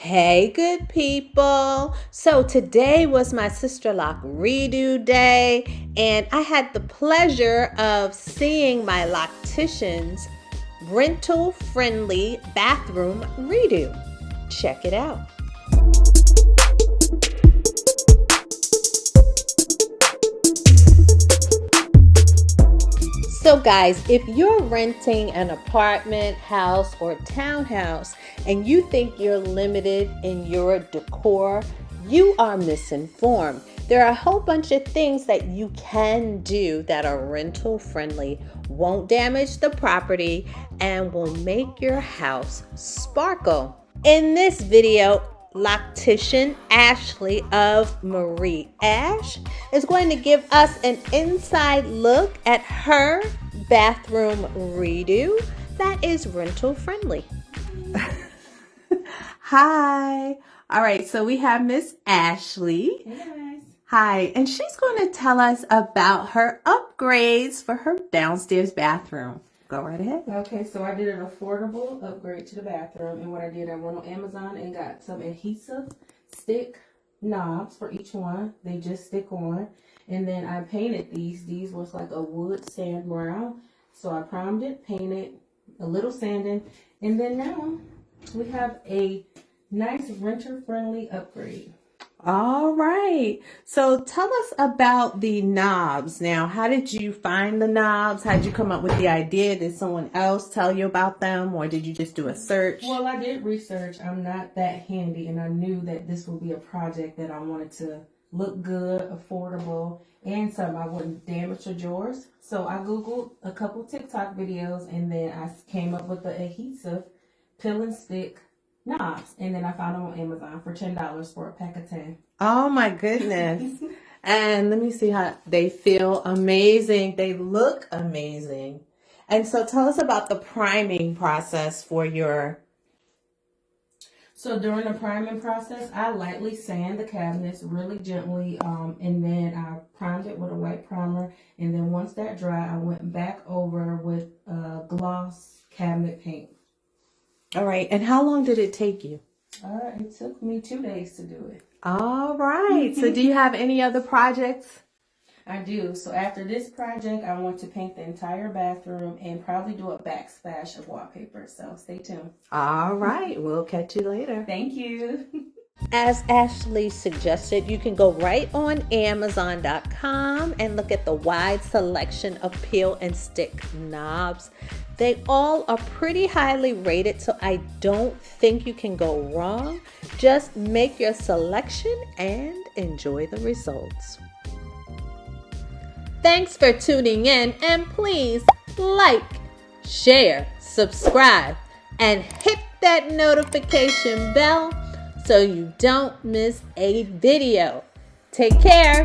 Hey, good people. So today was my sister lock redo day, and I had the pleasure of seeing my loctician's rental friendly bathroom redo. Check it out. So guys, if you're renting an apartment, house, or townhouse and you think you're limited in your decor, you are misinformed. There are a whole bunch of things that you can do that are rental friendly, won't damage the property, and will make your house sparkle. In this video, loctician Ashley of Marie Ashe is going to give us an inside look at her bathroom redo that is rental friendly. Hi. All right, so we have Miss Ashley. Hey guys. Hi, and she's going to tell us about her upgrades for her downstairs bathroom. Go right ahead. Okay, so I did an affordable upgrade to the bathroom, and what I did, I went on Amazon and got some adhesive stick knobs for each one. They just stick on, and then I painted these. These was like a wood sand brown, so I primed it, painted, a little sanding, and then now we have a nice renter-friendly upgrade. All right. So tell us about the knobs. Now, how did you find the knobs? How did you come up with the idea? Did someone else tell you about them, or did you just do a search? Well, I did research. I'm not that handy, and I knew that this would be a project that I wanted to look good, affordable, and something I wouldn't damage your drawers. So I Googled a couple TikTok videos, and then I came up with the adhesive peel and stick knobs, and then I found them on Amazon for $10 for a pack of 10. Oh my goodness. And let me see how they feel. Amazing. They look amazing. And so tell us about the priming process for your... So during the priming process, I lightly sand the cabinets really gently, and then I primed it with a white primer, and then once that dried, I went back over with gloss cabinet paint. All right. And how long did it take you? It took me 2 days to do it. All right. So do you have any other projects? I do. So after this project, I want to paint the entire bathroom and probably do a backsplash of wallpaper. So stay tuned. All right. We'll catch you later. Thank you. As Ashley suggested, you can go right on Amazon.com and look at the wide selection of peel and stick knobs. They all are pretty highly rated, so I don't think you can go wrong. Just make your selection and enjoy the results. Thanks for tuning in, and please like, share, subscribe, and hit that notification bell so you don't miss a video. Take care.